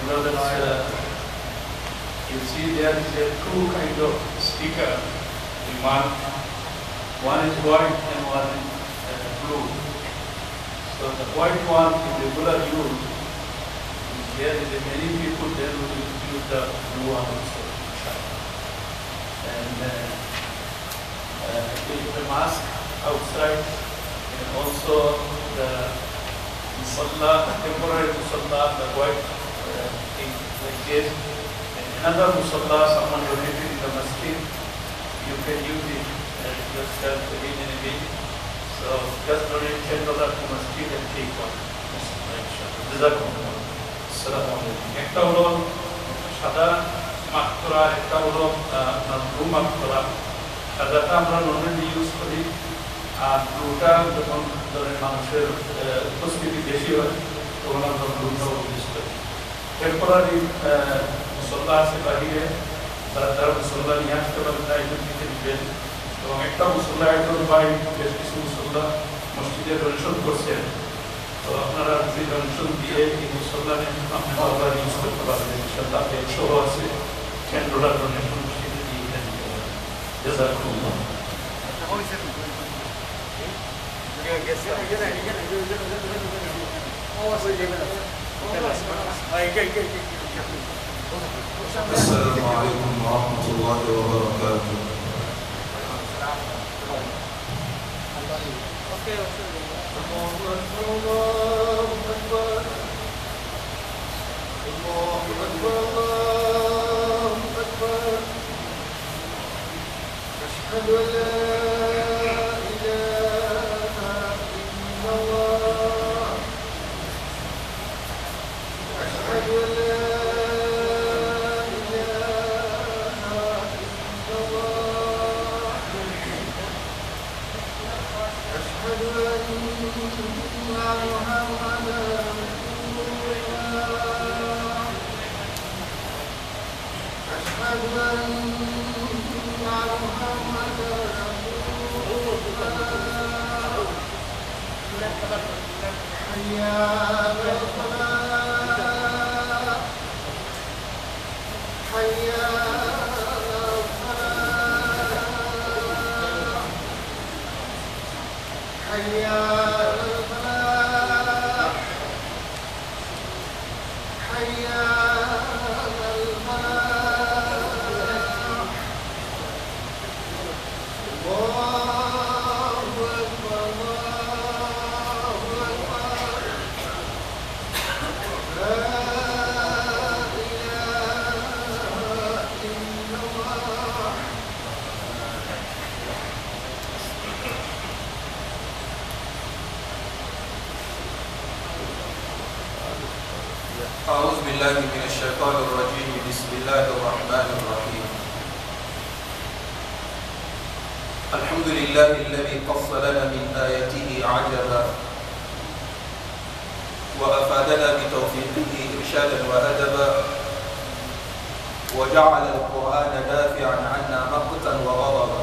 brothers, you see there is a two kind of sticker in mark. One is white and one is blue. So the white one is regular use. There is many people there who will use the blue one also. And the mask outside, and also the musalla, temporary musalla, the white thing like this. And another musalla, someone donated in the masjid, you can use it yourself again and again. So just donate $10 to masjid and take one. একটা হলো সাদা mark করা, একটা হলো blue mark করা। সাদাটা আমরা normally use করি, আর ব্লুটা যখন ধরেন মানুষের উপস্থিতি বেশি হয় তখন আমরা ব্লুটাও ইউজ করি। টেম্পোরারি মুসল্লা আছে বাহিরে, তারা মুসল্লা নিয়ে আসতে পারে, তাই দিতে দিবেন। এবং একটা মুসল্লা একজন ভাই বেশ কিছু মুসল্লা মসজিদে ডোনেশন করছেন, তো আপনারা যদি ডোনেশন দিয়ে এই মুসল্লা আপনারা ইউজ করতে পারবেন। ইনশাআল্লাহ একশো আছে $10 ডোনেশন মসজিদে দিয়ে দিতে পারবেন। জাযাকুমুল্লাহ। السلام عليكم ورحمة الله وبركاته. أشهد أن لا أعوذ بالله من الشيطان الرجيم. بسم الله الرحمن الرحيم. الحمد لله الذي قص لنا من آياته عجبا وأفادنا بتوفيقه إرشادا وأدبا وجعل القرآن دافعا عنا مقتا وغضبا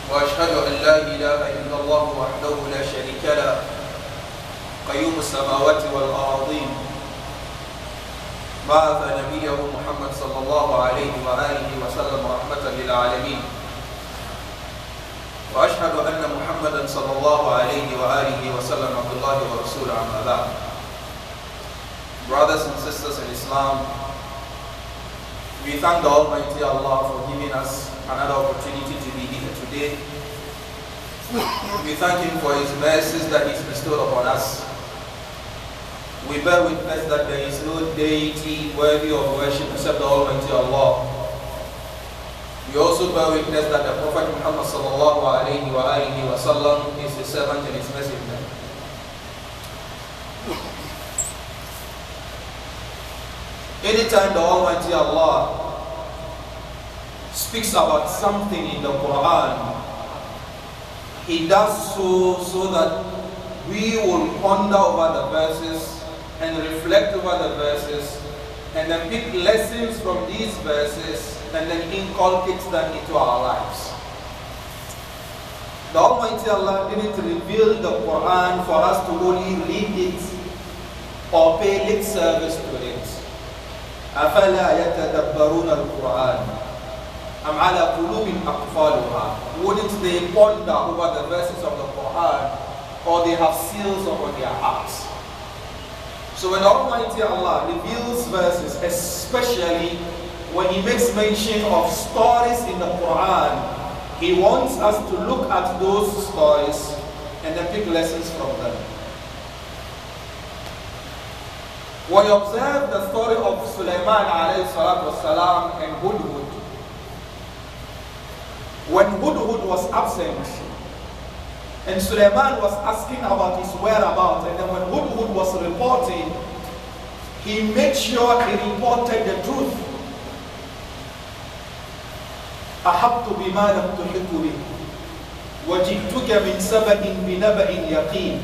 وأشهد أن لا إله إلا الله وحده لا شريك له قيوم السماوات والأراضين بعث نبيه محمد صلى الله عليه وآله وسلم رحمة للعالمين وأشهد أن محمدا صلى الله عليه وآله وسلم عبد الله ورسوله أما بعد. Brothers and sisters in Islam, we thank the Almighty Allah for giving us another opportunity to be here today. We thank Him for His mercies that He's bestowed upon us. We bear witness that there is no deity worthy of worship except the Almighty Allah. We also bear witness that the Prophet Muhammad sallallahu alayhi wa alihi wa sallam is His servant and His messenger. Anytime the Almighty Allah speaks about something in the Quran, He does so that we will ponder over the verses and reflect over the verses and then pick lessons from these verses and then inculcate them into our lives. The Almighty Allah didn't reveal the Quran for us to only read it or pay lip service to it. أَفَلَا يَتَدَبَّرُونَ الْقُرْآنَ أَمْ عَلَى قُلُوبٍ أَقْفَالُهَا. Wouldn't they ponder over the verses of the Quran, or they have seals upon their hearts? So when Almighty Allah reveals verses, especially when He makes mention of stories in the Quran, He wants us to look at those stories and then pick lessons from them. When you observe the story of Sulaiman alayhi salatu wasalam and Hudhud, when Hudhud was absent and Sulaiman was asking about his whereabouts, and then when Hudhud was reporting, he made sure he reported the truth. أَحَبْتُ بِمَا لَمْ تُحِطُ بِهِ وَجِئْتُكَ مِنْ سَبَإٍ بِنَبَإٍ يَقِينٍ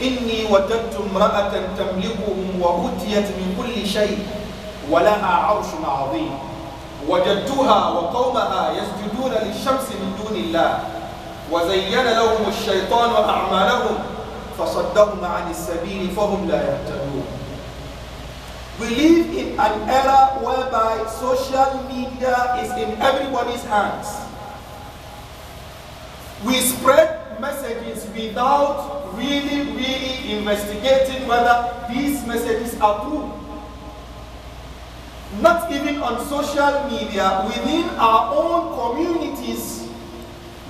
إِنِّي وَجَدْتُ امْرَأَةً تَمْلِكُهُمْ وَأُوتِيَتْ مِنْ كُلِّ شَيْءٍ وَلَهَا عَرْشٌ عَظِيمٌ وَجَدْتُهَا وَقَوْمَهَا يَسْجُدُونَ لِلشَّمْسِ مِنْ دُونِ اللَّهِ وَزَيَّنَ لَهُمُ الشَّيْطَانُ أَعْمَالَهُمْ فَصَدَّهُمْ عَنِ السَّبِيلِ فَهُمْ لَا يَهْتَدُونَ. We live in an era whereby social media is in everybody's hands. We spread messages without really investigating whether these messages are true. Not even on social media, within our own communities,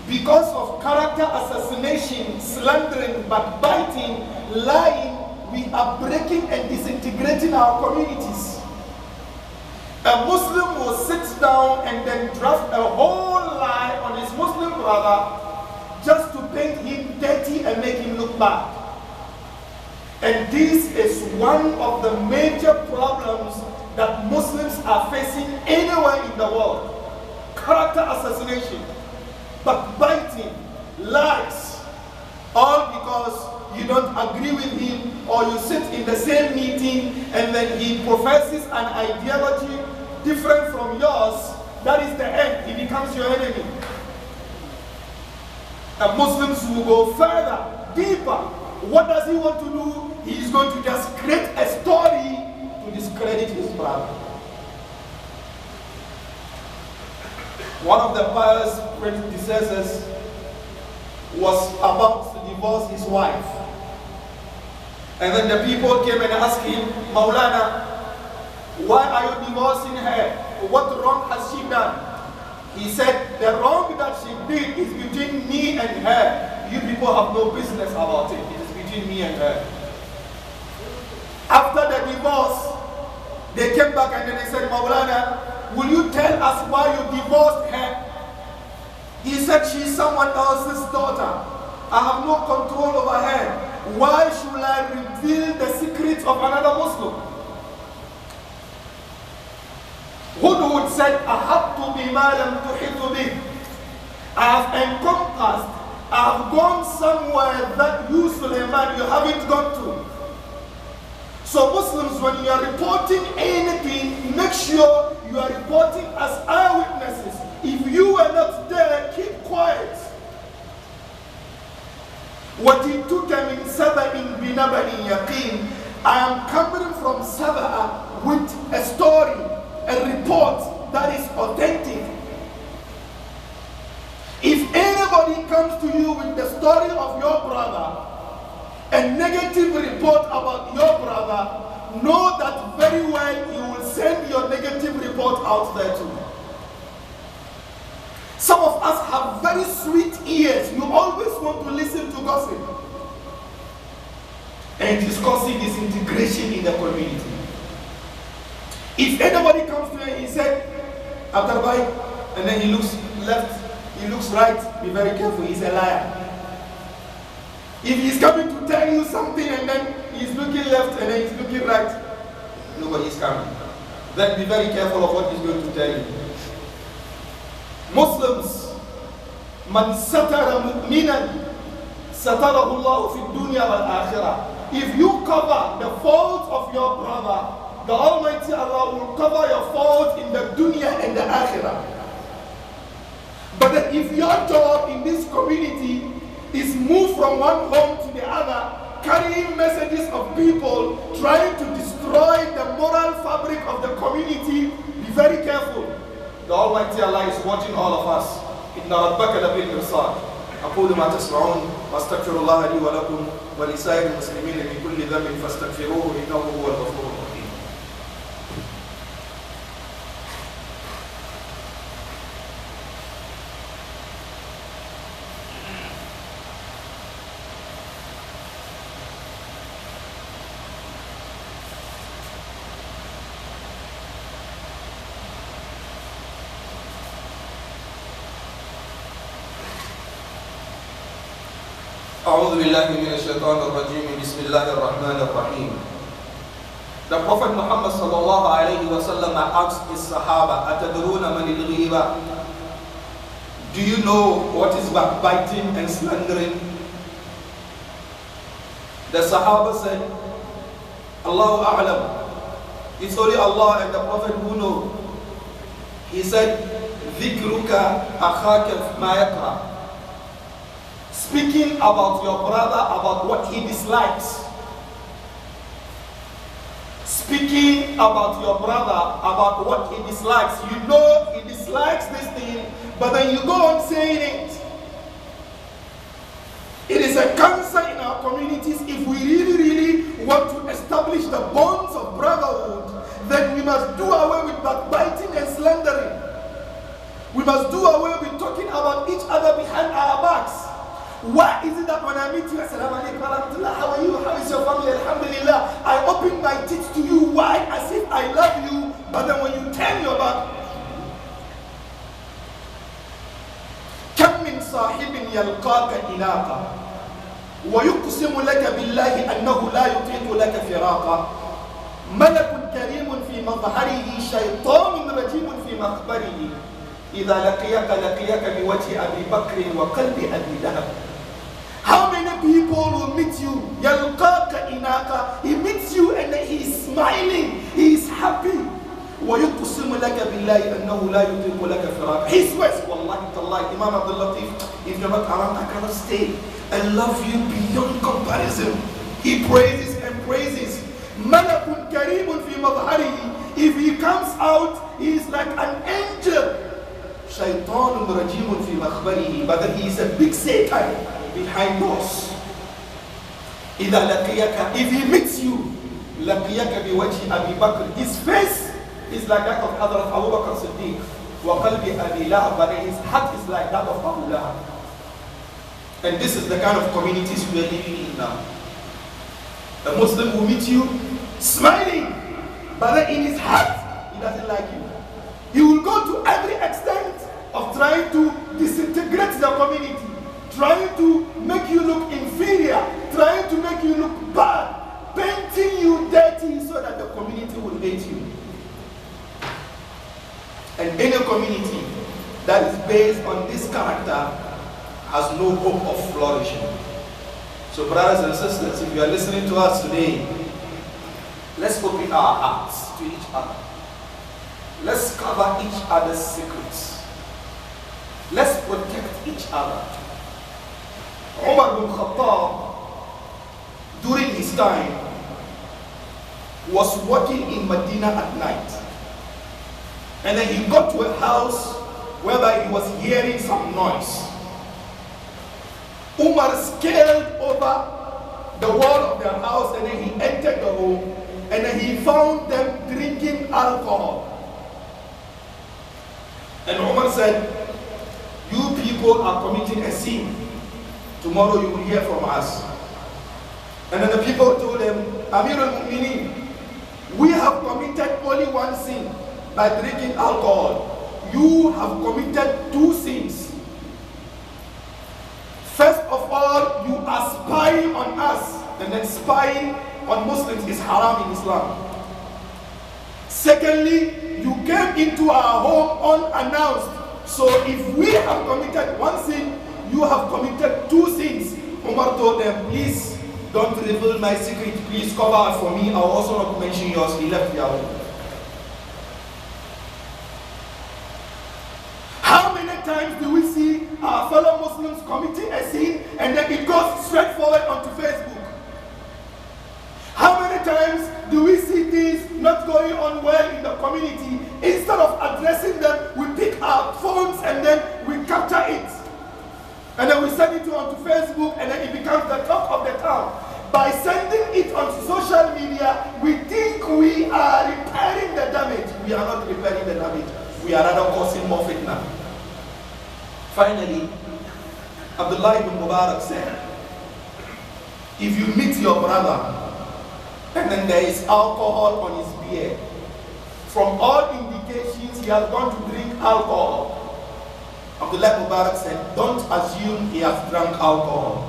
because of character assassination, slandering, backbiting, lying, we are breaking and disintegrating our communities. A Muslim will sit down and then draft a whole lie on his Muslim brother just to paint him dirty and make him look bad. And this is one of the major problems that Muslims are facing anywhere in the world. Character assassination, backbiting, lies, all because you don't agree with him, or you sit in the same meeting and then he professes an ideology different from yours. That is the end. He becomes your enemy. And Muslims will go further, deeper. What does he want to do? He is going to just create a story to discredit his brother. One of the pious predecessors was about to divorce his wife. And then the people came and asked him, Maulana, why are you divorcing her? What wrong has she done? He said, the wrong that she did is between me and her. You people have no business about it. It is between me and her. After the divorce, they came back and then they said, Maulana, will you tell us why you divorced her? He said, she's someone else's daughter. I have no control over her. Why should I reveal the secrets of another Muslim? Hudhud said, أَحَبْتُ بِمَا لَمْ تُحِطُ بِهِ. I have encompassed, I have gone somewhere that you, Sulaiman, you haven't gone to. So Muslims, when you are reporting anything, make sure you are reporting as eyewitnesses. If you are not there, keep quiet. وَجِئْتُكَ مِنْ سَبَإٍ بِنَبَإٍ يَقِينٍ. I am coming from Sabah with a story, a report that is authentic. If anybody comes to you with the story of your brother, a negative report about your brother, know that very well you will send your negative report out there too. Some of us have very sweet ears. You always want to listen to gossip. And it is causing disintegration in the community. If anybody comes to you and he said, after buying, and then he looks left, he looks right, be very careful, he's a liar. If he's coming to tell you something and then he's looking left and then he's looking right, nobody's coming. Then be very careful of what he's going to tell you. Muslims, man satara mu'minan satarahu Allah fi dunya wal akhirah. If you cover the fault of your brother, the Almighty Allah will cover your fault in the dunya and the akhirah. But if your job in this community is moved from one home to the other, carrying messages of people trying to destroy the moral fabric of the community, be very careful. The Almighty Allah is watching all of us. إن ربك لبالمرصاد. أقول ما تسمعون وأستغفر الله لي ولكم ولسائر المسلمين من كل ذنب فاستغفروه إنه هو الغفور الرحيم. أعوذ بالله من الشيطان الرجيم بسم الله الرحمن الرحيم. The Prophet Muhammad sallallahu alayhi wa sallam asked his Sahaba, أَتَدْرُونَ مَنِ الْغِيبَةِ? Do you know what is backbiting and slandering? The Sahaba said, Allahu A'lam. It's only Allah and the Prophet who know. He said, ذِكْرُكَ أَخَاكَ مَا يَكْرَهُ. Speaking about your brother, about what he dislikes. Speaking about your brother, about what he dislikes. You know he dislikes this thing, but then you go on saying it. It is a cancer in our communities. If we really want to establish the bonds of brotherhood, then we must do away with backbiting and slandering. We must do away with talking about each other behind our backs. Why is it that when I meet you, Assalamu alaikum warahmatullah, how are you? How is your family? Alhamdulillah. I open my teeth to you. Why? As if I love you. But then when you turn your back, كم من صاحب يلقاك إناقا ويقسم لك بالله أنه لا يطيق لك فراقا ملك كريم في مظهره شيطان رجيم في مخبره إذا لقيك بوجه أبي بكر وقلب أبي لهب. How many people will meet you? يلقاك إناقا. He meets you and he is smiling. He is happy. ويقسم لك بالله أنه لا يطيق لك فراق. He swears, والله تالله, Imam Abdul Latif, if you're not around, I cannot stay. I love you beyond comparison. He praises and praises. ملك كريم في مظهره. If he comes out, he is like an angel. شيطان رجيم في مخبره. But then he is a big Satan behind us. إذا لقيك, if he meets you, لقيك بوجه أبي بكر. His face is like that of Hadrat Abu Bakr Siddiq. وقلب أبي لهب. But his heart is like that of Abu Lahab. And this is the kind of communities we are living in now. A Muslim will meet you smiling, but then in his heart he doesn't like you. He will go to every extent of trying to disintegrate the community, trying to make you look inferior, trying to make you look bad, painting you dirty so that the community will hate you. And any community that is based on this character has no hope of flourishing. So brothers and sisters, if you are listening to us today, let's open our hearts to each other. Let's cover each other's secrets. Let's protect each other. Umar bin Khattab, during his time, was walking in Medina at night. And then he got to a house whereby he was hearing some noise. Umar scaled over the wall of their house and then he entered the home and then he found them drinking alcohol. And Umar said, you people are committing a sin. Tomorrow you will hear from us. And then the people told him, Amir al-Mu'mineen, we have committed only one sin by drinking alcohol. You have committed two sins. First of all, you are spying on us, and then spying on Muslims is haram in Islam. Secondly, you came into our home unannounced. So if we have committed one sin, you have committed two sins. Umar told them, please don't reveal my secret. Please cover it for me. I will also not mention yours. He left their home. How many times do we see our fellow Muslims committing a sin and then it goes straight forward onto Facebook? times do we see things not going on well in the community? Instead of addressing them, we pick our phones and then we capture it. And then we send it onto Facebook, and then it becomes the talk of the town. By sending it onto social media, we think we are repairing the damage. We are not repairing the damage. We are rather causing more fitna. Finally, Abdullah ibn Mubarak said, if you meet your brother and then there is alcohol on his beard, from all indications he has gone to drink alcohol. Abdullah Mubarak said, don't assume he has drunk alcohol.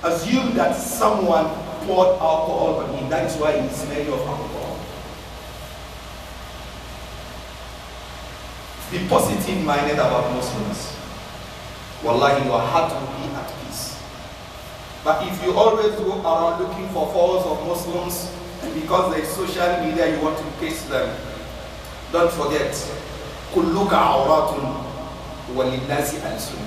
Assume that someone poured alcohol on him. That is why he is smelling of alcohol. Be positive-minded about Muslims. Wallahi, your heart will be at peace. But if you always go around looking for faults of Muslims, and because there is social media you want to kiss them, don't forget, كُلُّكَ عَوْرَاتٌ وَلِلنَّاسِ أَلْسُنٌ.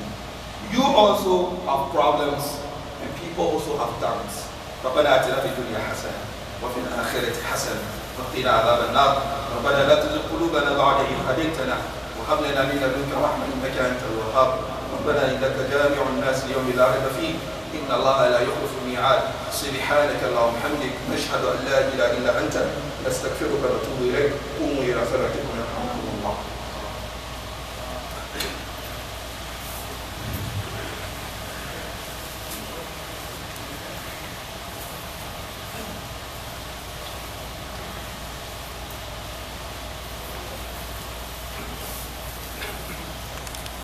You also have problems, and people also have tongues. ربنا آتنا في الدنيا حسنة وفي الآخرة حسنة وقنا عذاب النار. ربنا لا تزغ قلوبنا بعد إذ هديتنا وهب لنا من لدنك رحمة إنك أنت الوهاب. ربنا إنك جامع الناس ليوم لا ريب فيه إن الله لا يخلف الميعاد. سبحانك اللهم وبحمدك نشهد أن لا إله إلا أنت نستغفرك ونتوب إليك. قوموا إلى صلاتكم.